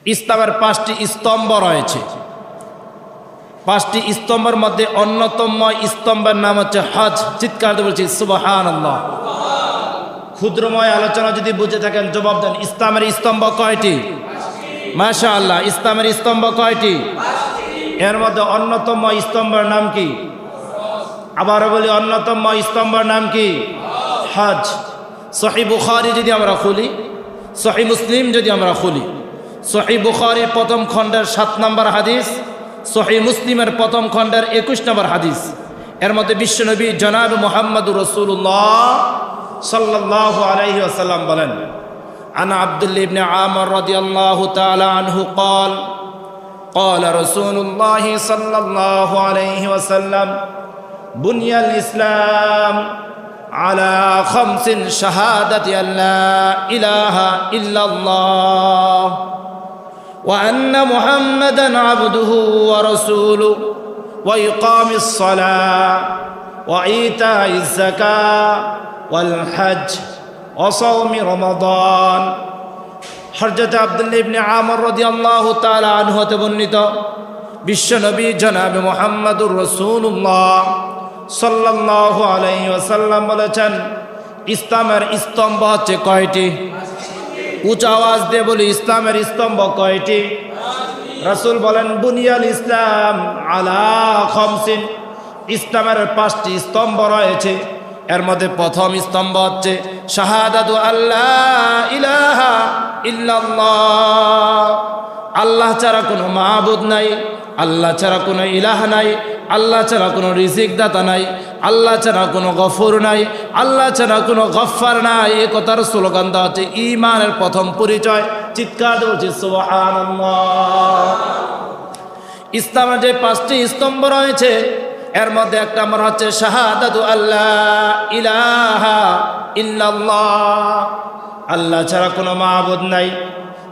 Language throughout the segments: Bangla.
ইসলামের 5টি স্তম্ভ রয়েছে। 5টি স্তম্ভের মধ্যে অন্যতম স্তম্ভের নাম হচ্ছে হজ। চিৎকার দিয়ে বলছি সুবহানাল্লাহ। ক্ষুদ্রময় আলোচনা যদি বুঝে থাকেন জবাব দেন। ইসলামের স্তম্ভ কয়টি? মাশাআল্লাহ। ইসলামের স্তম্ভ কয়টি? এর মধ্যে অন্যতম স্তম্ভের নাম কি? আবার বলি, অন্যতম স্তম্ভের নাম কি? হজ। সহিহ বুখারী যদি আমরা খুলি, সহিহ মুসলিম যদি আমরা খুলি, সহিহ বুখারীর প্রথম খণ্ডের 7 নম্বর হাদিস, সহিহ মুসলিমের প্রথম খণ্ডের 21 নম্বর হাদিস, এর মধ্যে বিশ্বনবী জনাব মুহাম্মদুর রাসূলুল্লাহ সাল্লাল্লাহু আলাইহি ওয়াসাল্লাম বলেন, আনা আব্দুল্লাহ ইবনে আমর রাদিয়াল্লাহু তাআলা আনহু قال قال رسول الله صلى الله عليه وسلم بني الإسلام على 5 شهادة أن لا إله إلا الله وأن محمدا عبده ورسوله وإقام الصلاة وإيتاء الزكاة والحج وصوم رمضان। হযরত আব্দুল্লাহ ইবনে আমর রাদিয়াল্লাহু তাআলা আনহু হতে বর্ণিত, বিশ্বনবী জনাব মুহাম্মদুর রাসূলুল্লাহ সাল্লাল্লাহু আলাইহি ওয়াসাল্লাম বলেছেন, ইসলামের স্তম্ভ হচ্ছে কয়টি? উচ্চ আওয়াজ দিয়ে বলি, ইসলামের স্তম্ভ কয়টি? রাসূল বলেন, বুনিয়াল ইসলাম আলা 5। ইসলামের 5টি স্তম্ভ রয়েছে। এর মধ্যে প্রথম স্তম্ভ হচ্ছে শাহাদাতু আল্লাহ ইলাহা ইল্লাল্লাহ, আল্লাহ ছাড়া কোনো মাবুদ নাই, আল্লাহ ছাড়া কোনো ইলাহ নাই, আল্লাহ ছাড়া কোনো রিজিক দাতা নাই, আল্লাহ ছাড়া কোনো গফুর নাই, আল্লাহ ছাড়া কোনো গফফার নাই। এই কথার স্লোগান দেওয়া হচ্ছে ঈমানের প্রথম পরিচয়। চিৎকার দিয়ে বলছি সুবহানাল্লাহ। ইসলামের যে 5টি স্তম্ভ রয়েছে, এর মধ্যে এক নম্বর হচ্ছে শাহাদাতু আল্লাহ ইলাহা ইল্লাল্লাহ, আল্লাহ ছাড়া কোনো মাবুদ নাই।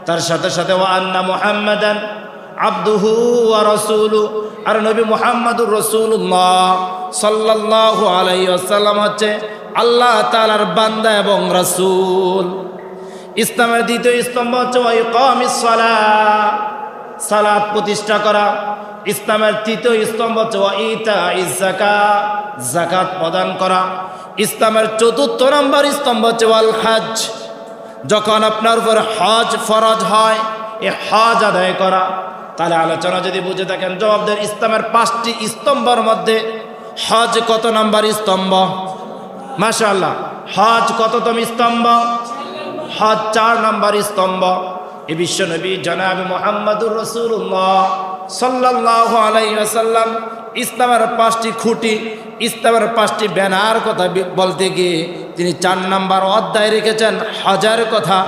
তার সাথে সাথে ওয়া আন্না মুহাম্মাদান আবদুহু ওয়া রাসূলুহু, আর নবী মুহাম্মদুর রাসূলুল্লাহ সাল্লাল্লাহু আলাইহি ওয়াসাল্লাম হচ্ছে আল্লাহ তাআলার বান্দা এবং রাসূল। ইসলামের দ্বিতীয় স্তম্ভ হচ্ছে ওয়া ইকামিস সালাহ, সালাত প্রতিষ্ঠা করা। ইসলামের তৃতীয় স্তম্ভ হচ্ছে ওয়া ইতাইজ যাকাত, যাকাত প্রদান করা। ইসলামের চতুর্থ নম্বর স্তম্ভ হচ্ছে ওয়াল হজ, যখন আপনার উপর হজ ফরজ হয়, এই হজ আদায় করা। তাহলে আলোচনা যদি বুঝে থাকেন জবাব দেন, ইসলামের 5টি স্তম্ভের মধ্যে হজ কত নম্বর স্তম্ভ? মাশাআল্লাহ। হজ কততম স্তম্ভ? হজ 4 নম্বর স্তম্ভ। এই বিশ্বনবী জনাব মুহাম্মদুর রাসূলুল্লাহ সাল্লাল্লাহু আলাইহি ওয়াসাল্লাম ইসলামের 5টি খুঁটি, ইসলামের 5টি ব্যানার কথা বলতে গিয়ে তিনি 4 নম্বর অধ্যায় রেখেছেন হজের কথা।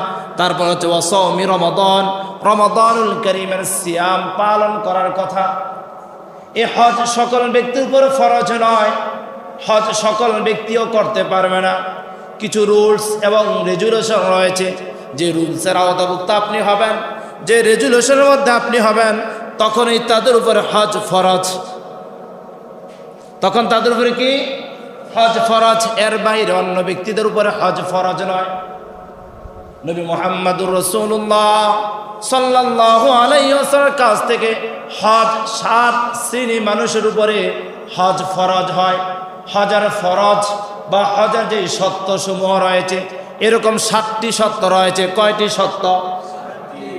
তারপর হচ্ছে ওয়াসৌমি রমাদান, রমাদানুল কারীমের সিয়াম পালন করার কথা। এই হজ সকল ব্যক্তির উপর ফরজ নয়, হজ সকল ব্যক্তিও করতে পারবে না। কিছু রুলস এবং রেজুলেশন রয়েছে, যে রুলসের আওতাভুক্ত আপনি হবেন, যে রেজুলেশনের মধ্যে আপনি হবেন, তখনই তাদের উপরে হজ ফরজ। তখন তাদের উপরে কি? হজ ফরজ। এর বাইরে অন্য ব্যক্তিদের উপরে হজ ফরজ নয়। নবী মুহাম্মদুর রাসূলুল্লাহ সাল্লাল্লাহু আলাইহি ওয়াসাল্লামের কাছ থেকে হজ 7 শ্রেণী মানুষের উপরে হজ ফরজ হয়। হজের ফরজ বা হজের যে সত্যসমূহ রয়েছে, এরকম 7টি সত্য রয়েছে। কয়টি সত্য?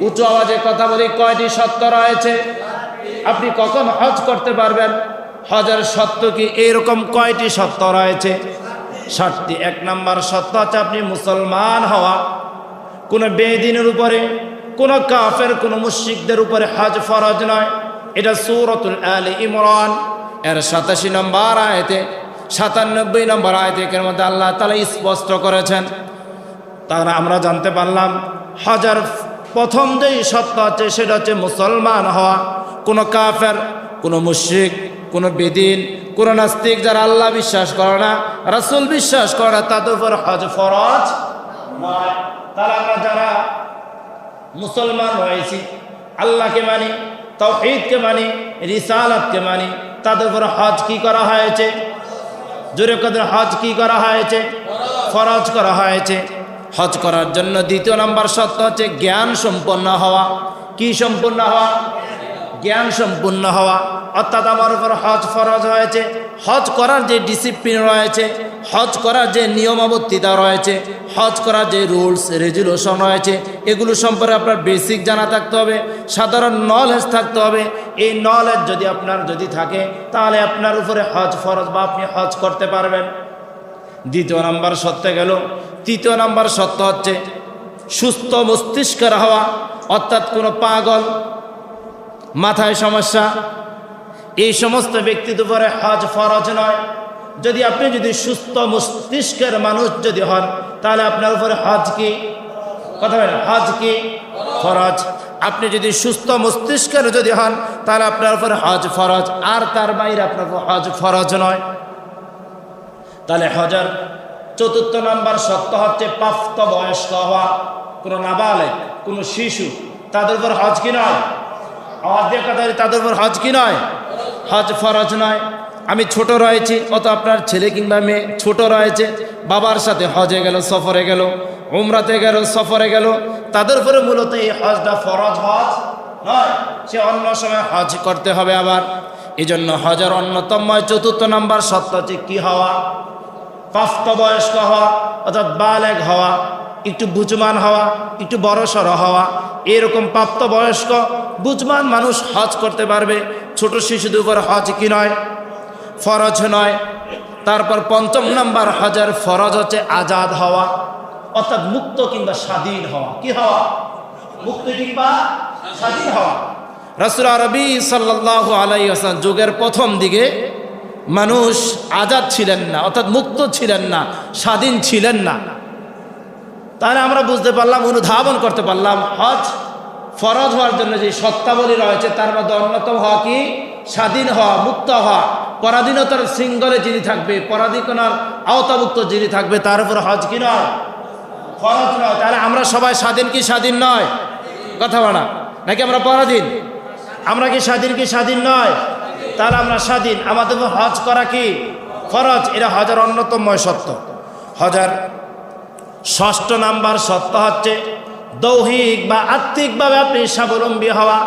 উঁচু আওয়াজে কথা বলি, কয়টি সত্য রয়েছে? আপনি কখন হজ করতে পারবেন? হজের সত্য কি? এরকম কয়টি সত্য রয়েছে? 7টি। 1 নম্বর সত্য হচ্ছে আপনি মুসলমান হওয়া। কোনো বেদিনের উপরে, কোনো কাফের, কোনো মুশরিকদের উপরে হজ ফরজ নয়। এটা সূরাতুল আলে ইমরান এর 87 নম্বর আয়াতে, 97 নম্বর আয়াতে এর মধ্যে আল্লাহ তাআলা স্পষ্ট করেছেন। তাহলে আমরা জানতে পারলাম হজের প্রথম যেই সত্য হচ্ছে সেটা হচ্ছে মুসলমান হওয়া। কোনো কাফের, কোনো মুশরিক, কোনো বেদিন, কোনো নাস্তিক যারা আল্লাহ বিশ্বাস করে না, রাসূল বিশ্বাস করে না, তাদের উপর হজ ফরজ নয়। তাহলে আমরা যারা মুসলমান হয়েছি, আল্লাহকে মানি, তাওহীদকে মানি, রিসালাতকে মানি, তাদের উপর হজ কি করা হয়েছে? জোরে কদের হজ কি করা হয়েছে? ফরজ করা হয়েছে। হজ করার জন্য দ্বিতীয় নম্বর শর্ত হচ্ছে জ্ঞান সম্পন্ন হওয়া। কি সম্পূর্ণ হওয়া? জ্ঞান সম্পূর্ণ হওয়া। অর্থাৎ আমার উপর হজ ফরজ হয়েছে, হজ করার যে ডিসিপ্লিন রয়েছে, হজ করার যে নিয়মাবর্তিতা রয়েছে, হজ করার যে রুলস রেজুলেশন রয়েছে, এগুলো সম্পর্কে আপনার বেসিক জানা থাকতে হবে, সাধারণ নলেজ থাকতে হবে। এই নলেজ যদি আপনার থাকে তাহলে আপনার উপরে হজ ফরজ বা আপনি হজ করতে পারবেন। দ্বিতীয় নাম্বার সত্য গেল। তৃতীয় নাম্বার সত্য হচ্ছে সুস্থ মস্তিষ্কের হওয়া, অর্থাৎ কোনো পাগল, মাথায় সমস্যা, এই সমস্ত ব্যক্তির উপরে হজ ফরজ নয়। যদি আপনি সুস্থ মস্তিষ্কের মানুষ হন তাহলে আপনার উপরে হজ কি? কথা বলেন, হজ কি? ফরজ। আপনি সুস্থ মস্তিষ্কের হন তাহলে আপনার উপরে হজ ফরজ, আর তার বাইরে আপনার হজ ফরজ নয়। তাহলে হজের চতুর্থ নাম্বার সত্য হচ্ছে প্রাপ্ত বয়স্ক হওয়া। কোনো নাবালেগ, কোনো শিশু, তাদের উপর হজ কি নয়? আওয়াজ দিয়ে কথা বলি, তাদের উপর হজ কি নয়? হজ ফরজ নয়। আমি ছোট রয়েছি, অত আপনার ছেলে কিংবা মেয়ে ছোট রয়েছে, বাবার সাথে হজে গেল, সফরে গেল, উমরাতে গেল, সফরে গেল, তাদের উপরে মূলত এই হজটা ফরজ হজ নয়, সে অন্য সময় হজ করতে হবে আবার। এই জন্য হজের অন্যতম চতুর্থ নাম্বার সত্য হচ্ছে কি হওয়া? প্রাপ্তবয়স্ক হওয়া, অর্থাৎ বালেগ হওয়া, একটু বুঝমান হওয়া, একটু বড়সড় হওয়া। এরকম প্রাপ্তবয়স্ক বুঝমান মানুষ হজ করতে পারবে। ছোট শিশুদের উপর হজ কি নয়? ফরজ নয়। তারপর পঞ্চম নাম্বার হজের ফরজ হচ্ছে আজাদ হওয়া, অর্থাৎ মুক্ত কিংবা স্বাধীন হওয়া। কি হওয়া? মুক্ত কিংবা স্বাধীন হওয়া। রাসূল আরবি সাল্লাল্লাহু আলাইহি ওয়াসাল্লাম যুগের প্রথম দিকে মানুষ আজাদ ছিলেন না, অর্থাৎ মুক্ত ছিলেন না, স্বাধীন ছিলেন না। তাহলে আমরা বুঝতে পারলাম, অনুধাবন করতে পারলাম, হজ ফরজ হওয়ার জন্য যে শর্তাবলী রয়েছে তার মধ্যে অন্যতম হওয়া কি? স্বাধীন হওয়া, মুক্ত হওয়া। পরাধীনতার শৃঙ্খলে যিনি থাকবে, পরাধীনতার আওতাভুক্ত যিনি থাকবে, তার উপর হজ কি নয়? ফরজ নয়। তাহলে আমরা সবাই স্বাধীন কি স্বাধীন নয়? কথা বলা নাকি আমরা পরাধীন? আমরা কি স্বাধীন কি স্বাধীন নয়? তাহলে আমরা স্বাধীন, আমাদের উপর হজ করা কি ফরজ। এটা হজের অন্যতম সত্য। হজের ষষ্ঠ নাম্বার সত্য হচ্ছে দৈহিক বা আর্থিকভাবে আপনি স্বাবলম্বী হওয়া।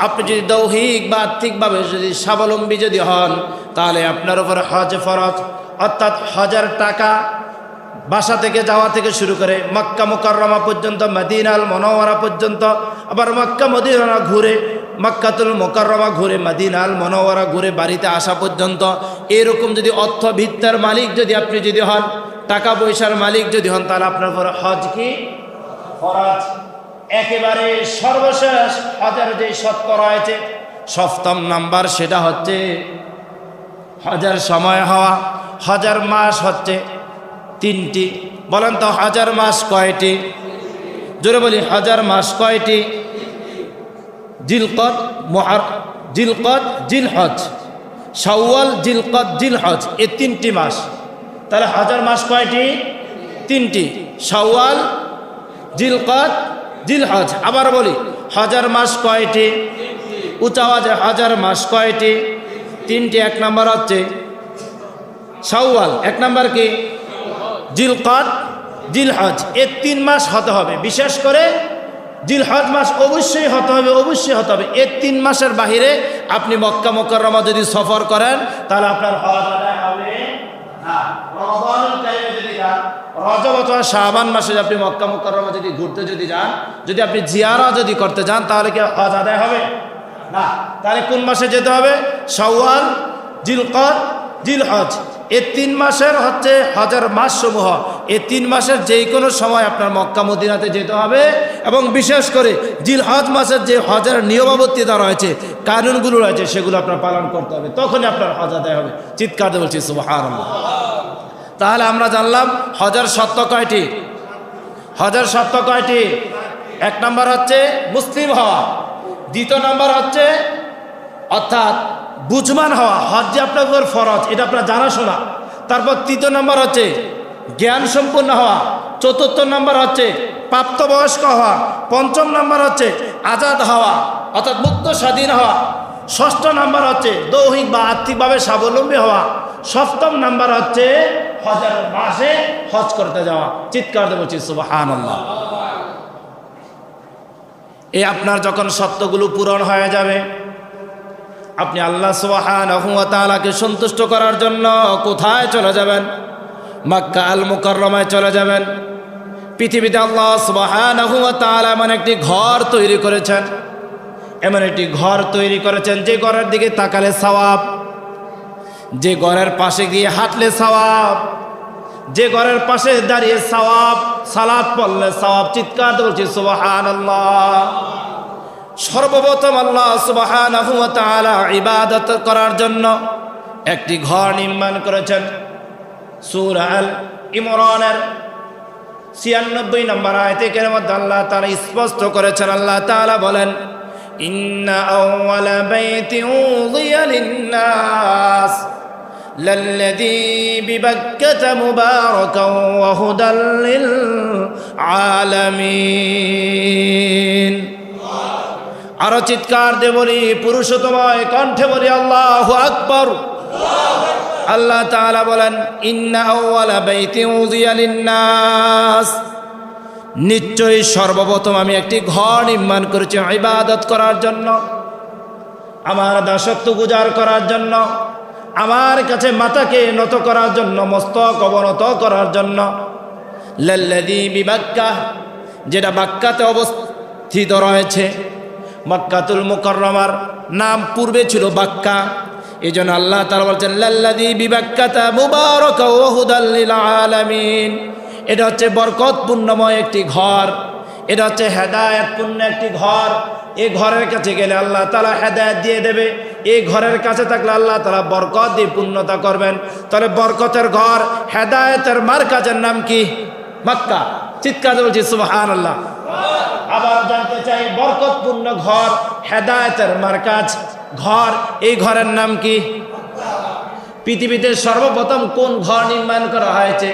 আপনি যদি দৈহিক বা আর্থিকভাবে স্বাবলম্বী হন তাহলে আপনার উপর হজ ফরজ। অর্থাৎ হজের টাকা বাসা থেকে যাওয়া থেকে শুরু করে মক্কা মুকাররমা পর্যন্ত, মদিনাল মুনাওয়ারা পর্যন্ত, আবার মক্কা মদিনা ঘুরে, মক্কাতুল মুকাররমা ঘুরে, মদিনাল মুনাওয়ারা ঘুরে বাড়িতে আসা পর্যন্ত, এরকম যদি অর্থবিত্তের মালিক আপনি হন, টাকা পয়সার মালিক হন, তাহলে আপনার উপর হজ কি ফরজ। একেবারে সর্বশেষ হজের যে সত্য রয়েছে সপ্তম নাম্বার, সেটা হচ্ছে হজের সময় হওয়া। হজের মাস হচ্ছে 3টি। বলেন তো হজের মাস কয়টি? জোরে বলি, হজের মাস কয়টি? জিলকদ, জিলকদ, জিলহজ, শাওয়াল, জিলকদ, জিলহজ, এই 3টি মাস। তাহলে হজের মাস কয়টি? 3টি, শাওয়াল, জিলকদ, জিলহজ। আবার বলি, হজের মাস কয়টি? উঁচা আওয়াজে, হজের মাস কয়টি? 3টি। 1 নাম্বার হচ্ছে শাওয়াল, 1 নাম্বার কি? জিলকদ, জিলহজ। এই 3 মাস হতে হবে। বিশেষ করে জিলহজ মাস অবশ্যই হতে হবে, অবশ্যই হতে হবে। এই 3 মাসের বাহিরে আপনি মক্কা মুকাররমা যদি সফর করেন তাহলে আপনার হজ আদায় হবে না। রমজানুল কারিমে যদি যান, রজব অথবা শাবান মাসে আপনি মক্কা মুকাররমা ঘুরতে যান, আপনি জিয়ারা করতে যান, তাহলে কি হজ আদায় হবে না। তাহলে কোন মাসে যেতে হবে? শাওয়াল, জিলকদ, জিলহজ। এই 3 মাসের হচ্ছে হজের মাস সমূহ। এই 3 মাসের যে কোনো সময় আপনার মক্কা মদিনাতে যেতে হবে, এবং বিশেষ করে জিলহজ মাসের যে হজের নিয়মাবর্তিতা রয়েছে, কানুনগুলো রয়েছে, সেগুলো আপনার পালন করতে হবে, তখনই আপনার হজ আদায় হবে। চিৎকার দিয়ে বলছি সুবহানাল্লাহ। তাহলে আমরা জানলাম হজের শর্ত কয়টি? হজের শর্ত কয়টি? 1 নাম্বার হচ্ছে মুসলিম হওয়া। 2 নাম্বার হচ্ছে অর্থাৎ বুঝমান হওয়া, হজ যে আপনার উপর ফরজ, এটা আপনার জানাশোনা। তারপর 3 নাম্বার হচ্ছে জ্ঞান সম্পন্ন হওয়া। 4 নাম্বার হচ্ছে প্রাপ্তবয়স্ক হওয়া। 5 নাম্বার হচ্ছে আজাদ হওয়া, অর্থাৎ মুক্ত স্বাধীন হওয়া। 6 নাম্বার হচ্ছে দৈহিক বা আর্থিকভাবে স্বাবলম্বী হওয়া। 7 নাম্বার হচ্ছে হজের মাসে হজ করতে যাওয়া। চিৎকার দিয়ে বলছি সুবহানাল্লাহ। এই আপনার যখন সত্যগুলো পূরণ হয়ে যাবে, আপনি আল্লাহ সুবহানাহু ওয়া তাআলাকে সন্তুষ্ট করার জন্য কোথায় চলে যাবেন? মক্কা আল মুকাররমায় চলে যাবেন। পৃথিবীতে আল্লাহ সুবহানাহু ওয়া তাআলা এমন একটি ঘর তৈরি করেছেন, এমন একটি ঘর তৈরি করেছেন যে ঘরের দিকে তাকালে সওয়াব, যে ঘরের পাশে গিয়ে হাঁটলে সওয়াব, যে ঘরের পাশে দাঁড়িয়ে সওয়াব, সালাত পড়লে সওয়াব। চিৎকার দিয়ে বলছি সুবহানাল্লাহ। সর্বপ্রথম আল্লাহ সুবহানাহু ওয়া তাআলা ইবাদত করার জন্য একটি ঘর নির্মাণ করেছেন। সূরা আল ইমরানের ৯৬ নম্বর আয়াতে কারিমার আল্লাহ তাআলা স্পষ্ট করেছেন। আল্লাহ তাআলা বলেন, ইন্না আউওয়ালা বাইতিন উযিয়া লিন-নাস লাল্লাযী বিবাক্কাতা মুবারাকান ওয়া হুদাল লিল আলামিন। আরো চিৎকার দিয়ে বলি, পুরুষোত্তময় কণ্ঠে বলি আল্লাহু আকবার। আল্লাহ তাআলা বলেন, ইন্না আউওয়ালা বাইতিন উযিয়া লিন-নাস, নিশ্চয়ই সর্বপ্রথম আমি একটি ঘর নির্মাণ করেছি ইবাদত করার জন্য, আমার দাসত্ব গুজার করার জন্য, আমার কাছে মাথাকে নত করার জন্য, মস্তক অবনত করার জন্য। লাল্লাযী বিবাক্কা, যেটা বাক্কাতে অবস্থিত রয়েছে। মক্কাতুল মুকাররমার নাম পূর্বে ছিল বাক্কা, এই জন্য আল্লাহ তাআলা বলছেন লাল্লাযী বিবাক্কাতা মুবারাকান ওয়া হুদাল লিল আলামিন। এটা হচ্ছে বরকতপূর্ণময় একটি ঘর, এটা হচ্ছে হেদায়েতপূর্ণ একটি ঘর। এই ঘরের কাছে গেলে আল্লাহ তাআলা হেদায়েত দিয়ে দেবে, এই ঘরের কাছে থাকলে আল্লাহ তাআলা বরকত দিয়ে পূর্ণতা করবেন। তাহলে বরকতের ঘর, হেদায়েতের মার্কাজের নাম কি? মক্কা। চিৎকার দিয়ে বলছি সুবহানাল্লাহ। আবার জানতে চাই, বরকতপূর্ণ ঘর, হেদায়েতের মার্কাজ ঘর, এই ঘরের নাম কি? পৃথিবীতে সর্বপ্রথম কোন ঘর নির্মাণ করা হয়েছে?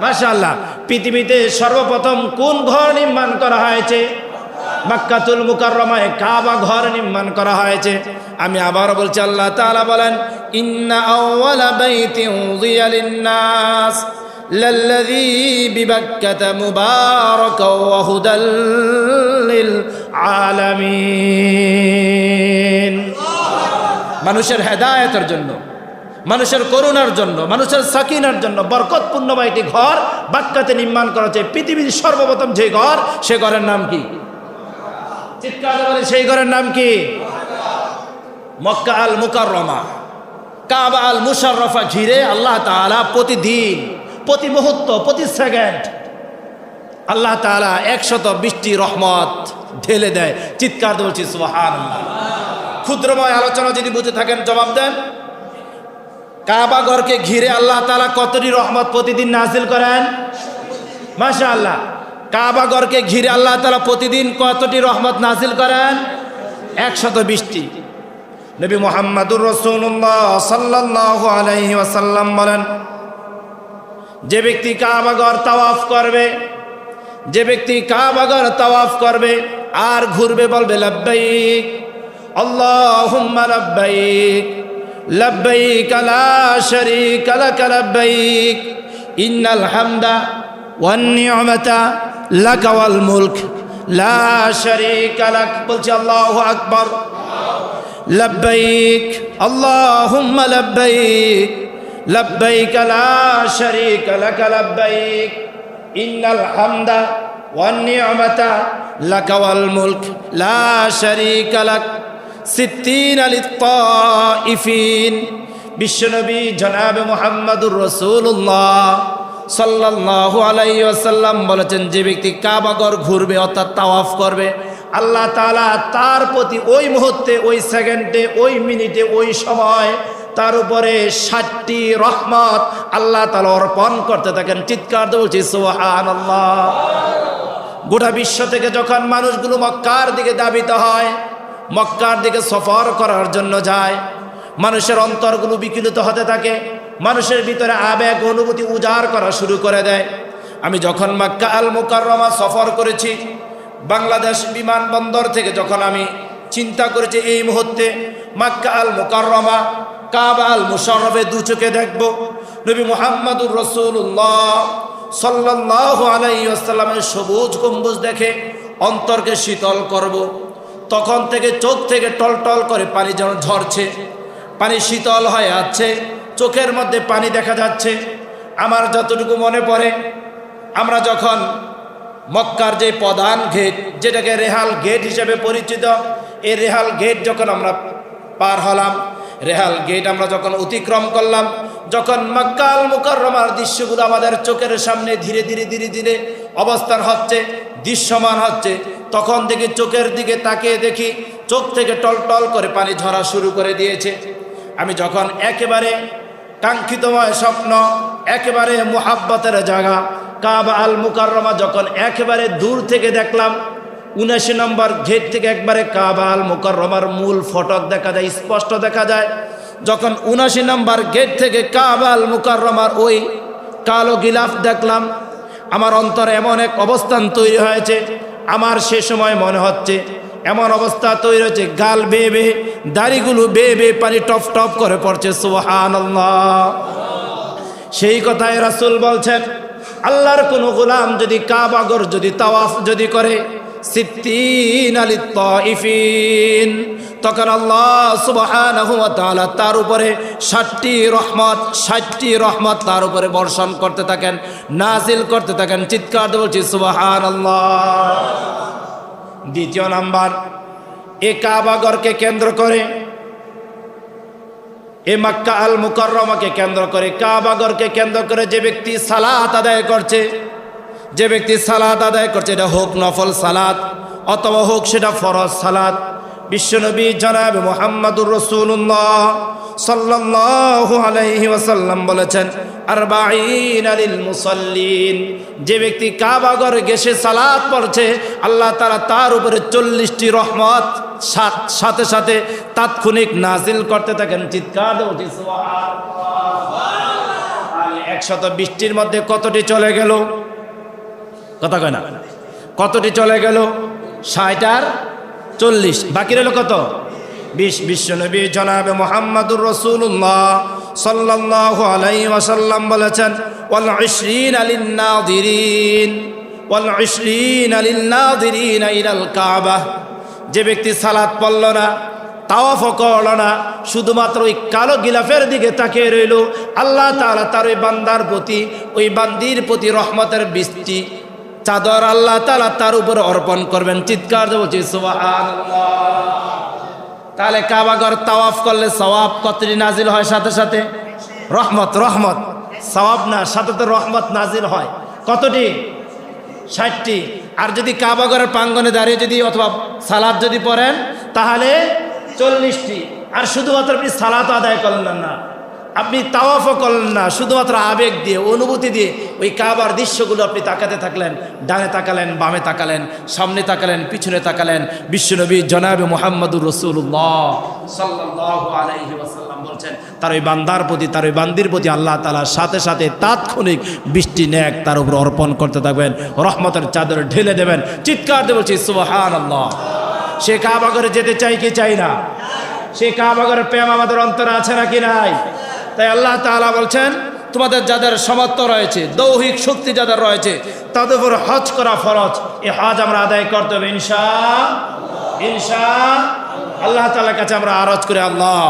মাশাআল্লাহ, পৃথিবীতে সর্বপ্রথম কোন ঘর নির্মাণ করা হয়েছে? মক্কাতুল মুকাররমায় কাবা ঘর নির্মাণ করা হয়েছে। আমি আবার বলছি, আল্লাহ তাআলা বলেন, ইন্না আউওয়ালা বাইতিন উযিয়া লিন-নাস লাল্লাযী বিবাক্কাতা মুবারাকান ওয়া হুদাল লিল আলামিন। মানুষের হেদায়েতের জন্য, মানুষের করুণার জন্য, মানুষের সাকিনার জন্য বরকতপূর্ণ একটি ঘর বাক্কাতে নির্মাণ করা হয়েছে। পৃথিবীর সর্বপ্রথম যে ঘর, সে ঘরের নাম কি? চিৎকার করে সেই ঘরের নাম কি? মক্কা আল মুকাররমা, কাবা আল মুশাররফা ঘিরে আল্লাহ তাআলা প্রতিদিন, প্রতি মুহূর্ত, প্রতি সেকেন্ড আল্লাহ তাআলা ১২০টি রহমত ঢেলে দেয়। চিৎকার দিয়ে বলছি সুবহানাল্লাহ। ক্ষুদ্রময় আলোচনা যদি বুঝে থাকেন জবাব দেন। কাবা ঘরকে ঘিরে আল্লাহ তাআলা কতটি রহমত প্রতিদিন নাজিল করেন? মাশাআল্লাহ। কাবা ঘরকে ঘিরে আল্লাহ তাআলা প্রতিদিন কতটি রহমত নাজিল করেন? ১২০টি। নবী মুহাম্মদুর রাসূলুল্লাহ সাল্লাল্লাহু আলাইহি ওয়াসাল্লাম বলেন, যে ব্যক্তি কাবা ঘর তাওয়াফ করবে, যে ব্যক্তি কাবা ঘর তাওয়াফ করবে আর ঘুরবে, বলবে লাব্বাইক আল্লাহুম্মা লাব্বাইক লাব্বাইক লা শারীকা লাক লাব্বাইক ইন্নাল হামদা ওয়ান নি'মাতা লাকা ওয়াল মুলক লা শারীকা লাক। বলছি আল্লাহু আকবার। লাব্বাইক আল্লাহুম্মা লাব্বাইক লাব্বাইক লা শারীকা লাক লাব্বাইক ইন্নাল হামদা ওয়ান নি'মাতা লাকা ওয়াল মুলক লা শারীকা লাক সিত্তিনা লিত-তাইফিন। বিশ্বনবী জনাবে মুহাম্মদুর রাসূলুল্লাহ সাল্লাল্লাহু আলাইহি ওয়াসাল্লাম বলেছেন, যে ব্যক্তি কাবা ঘর ঘুরবে অর্থাৎ তাওয়াফ করবে, আল্লাহ তাআলা তার প্রতি ওই মুহূর্তে, ওই সেকেন্ডে, ওই মিনিটে, ওই সময় তার উপরে ৬০টি রহমত আল্লাহ তাআলা অর্পণ করতে থাকেন। চিৎকার দিয়ে বলছি সুবহানাল্লাহ। গোটা বিশ্ব থেকে যখন মানুষগুলো মক্কার দিকে ধাবিত হয়, মক্কার দিকে সফর করার জন্য যায়, মানুষের অন্তরগুলো বিকলিত হতে থাকে, মানুষের ভিতরে আবেগ অনুভূতি উজাড় করা শুরু করে দেয়। আমি যখন মক্কা আল মুকাররমা সফর করেছি, বাংলাদেশ বিমানবন্দর থেকে যখন আমি চিন্তা করেছি এই মুহূর্তে মক্কা আল মুকাররমা, কাবা আল মুশাররফে দু চোখে দেখব, নবী মুহাম্মদুর রাসূলুল্লাহ সাল্লাল্লাহু আলাইহি ওয়াসাল্লামের সবুজ গম্বুজ দেখে অন্তরকে শীতল করব। তখন থেকে চোখ থেকে টলটল করে পানি যেন ঝরছে, পানি শীতল হয়ে আছে, চোখের মধ্যে পানি দেখা যাচ্ছে। আমার যতটুকু মনে পড়ে, আমরা যখন মক্কার যে প্রধান গেট, যেটাকে রেহাল গেট হিসেবে পরিচিত, এই রেহাল গেট যখন আমরা পার হলাম, রেহাল গেট আমরা যখন অতিক্রম করলাম, যখন মক্কা আল মুকাররমার দৃশ্যগুলো আমাদের চোখের সামনে ধীরে ধীরে ধীরে ধীরে অবস্থান হচ্ছে, দৃশ্যমান হচ্ছে, তখন থেকে চোখের দিকে তাকিয়ে দেখি চোখ থেকে টলটল করে পানি ঝরা শুরু করে দিয়েছে। আমি যখন একেবারে কাঙ্ক্ষিতময় স্বপ্ন, একেবারে মুহাব্বতের জায়গা কাবা আল মুকাররমা যখন একেবারে দূর থেকে দেখলাম, ৭৯ নম্বর গেট থেকে একবারে কাবা আল মুকাররমার মূল ফটক দেখা যায়, স্পষ্ট দেখা যায়। যখন ৭৯ নম্বর গেট থেকে কাবা আল মুকাররমার ওই কালো গিলাফ দেখলাম, আমার অন্তরে এমন এক অবস্থান তৈরি হয়েছে, আমার সে সময় মনে হচ্ছে এমন অবস্থা তৈরি হয়েছে, গাল বেয়ে বেয়ে, দাড়িগুলো বেয়ে বেয়ে পানি টপ টপ করে পড়ছে। সুবহানাল্লাহ। সেই কথায় রাসূল বলছেন, আল্লাহর কোন গোলাম যদি কাবাগর যদি তাওয়াফ যদি করে, সিত্তিনা লিত্তাইফিন, তখন আল্লাহ সুবহানাহু ওয়া তাআলা তার উপরে 60টি রহমত তার উপরে বর্ষণ করতে থাকেন, নাজিল করতে থাকেন। চিৎকার দিয়ে বলছি সুবহানাল্লাহ। দ্বিতীয় নাম্বার, এই কাবাগরকে কেন্দ্র করে, এই মক্কা আল মুকাররমাকে কেন্দ্র করে, কাবাগরকে কেন্দ্র করে যে ব্যক্তি সালাত আদায় করছে, যে ব্যক্তি সালাত আদায় করছে, এটা হোক নফল সালাত অথবা হোক সেটা ফরজ সালাত, বিশ্বনবী জনাব মুহাম্মদুর রাসূলুল্লাহ সাল্লাল্লাহু আলাইহি ওয়াসাল্লাম বলেছেন, আরবাঈনা লিল মুসাল্লিন, যে ব্যক্তি কাবাগর গেছে সালাত পড়ছে, আল্লাহ তাআলা তার উপরে 40টি রহমত সাথে সাথে তাৎক্ষণিক নাজিল করতে থাকেন। চিৎকার দিয়ে সুবহানাল্লাহ। 120টির মধ্যে কতটি চলে গেল? কথা কয় না, কতটি চলে গেল? 60 আর 40, বাকি রইল কত? 20। বিশ্বনবী জনাবে মুহাম্মদুর রাসূলুল্লাহ সাল্লাল্লাহু আলাইহি ওয়াসাল্লাম বলেছেন, ওয়াল 20 লিন-নাযিরিন, ওয়াল 20 লিন-নাযিরিন ইলাল কাবা, যে ব্যক্তি সালাত পড়ল না, তাওয়াফও করল না, শুধুমাত্র ওই কালো গিলাফের দিকে তাকিয়ে রইল, আল্লাহ তাআলা তার ওই বান্দার প্রতি, ওই বান্দির প্রতি রহমতের বৃষ্টি চাদর আল্লাহ তাআলা তার উপরে অর্পণ করবেন। চিৎকার দিয়ে বলছি সুবহানাল্লাহ। তাহলে কাবাগর তাওয়াফ করলে সওয়াব কতটি নাজিল হয়? সাথে সাথে রহমত, সওয়াব না, সাথে তো রহমত নাজিল হয়। কতটি? 60টি। আর যদি কাবাগরের প্রাঙ্গণে দাঁড়িয়ে যদি অথবা সালাত যদি পড়েন তাহলে 40টি। আর শুধুমাত্র আপনি সালাত আদায় করলেন না, আপনি তাওয়াফও করলেন না, শুধুমাত্র আবেগ দিয়ে, অনুভূতি দিয়ে ওই কাবার দৃশ্যগুলো আপনি তাকাতে থাকলেন, ডানে তাকালেন, বামে তাকালেন, সামনে তাকালেন, পিছনে তাকালেন। বিশ্বনবী জনাবে মুহাম্মদুর রাসূলুল্লাহ সাল্লাল্লাহু আলাইহি ওয়াসাল্লাম বলছেন, তার ওই বান্দার প্রতি, তার ওই বান্দির প্রতি আল্লাহ তাআলা সাথে সাথে তাৎক্ষণিক বৃষ্টি নেক তার উপর অর্পণ করতে থাকবেন, রহমতের চাদর ঢেলে দেবেন। চিৎকার দিয়ে বলছি সুবহানাল্লাহ। সে কাবাগরে যেতে চাই কি চাই না? সে কাবাগরের প্রেম আমাদের অন্তরে আছে নাকি নাই? তাই আল্লাহ তাআলা বলছেন, তোমাদের যাদের সামর্থ্য রয়েছে, দৈহিক শক্তি যাদের রয়েছে, তাদের উপর হজ করা ফরজ। এই হজ আমরা আদায় করতে হবে ইনশাআল্লাহ। আল্লাহ তাআলার কাছে আমরা আরজ করি, আল্লাহ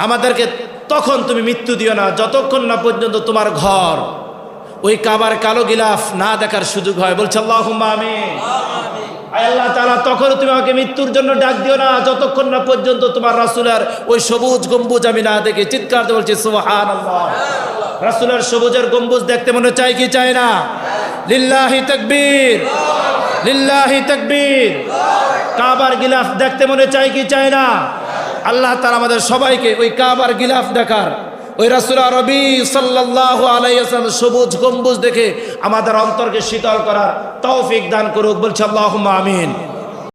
আমাদেরকে তখন তুমি মৃত্যু দিও না যতক্ষণ না পর্যন্ত তোমার ঘর ওই কাবার কালো গিলাফ না দেখার সুযোগ হয়। বলছে আল্লাহুম্মা আমিন। আল্লাহ তাআলা তখন তুমি আমাকে মৃত্যুর জন্য ডাক দিও না যতক্ষণ না পর্যন্ত তোমার রাসূলের ওই সবুজ গম্বুজ আমি না দেখি। চিৎকার দিয়ে বলছি সুবহানাল্লাহ। রাসূলের সবুজের গম্বুজ দেখতে মনে চাই কি চাই না? লিল্লাহি তাকবীর, লিল্লাহি তাকবীর। কাবার গিলাফ দেখতে মনে চাই কি চাই না? আল্লাহ তাআলা আমাদের সবাইকে ওই কাবার গিলাফ দেখার, ওই রাসূল আরবি সাল্লাল্লাহু আলাইহি ওয়াসাল্লাম সবুজ গম্বুজ দেখে আমাদের অন্তরকে শীতল করার তৌফিক দান করুক। বলছে আল্লাহুম্মা আমিন।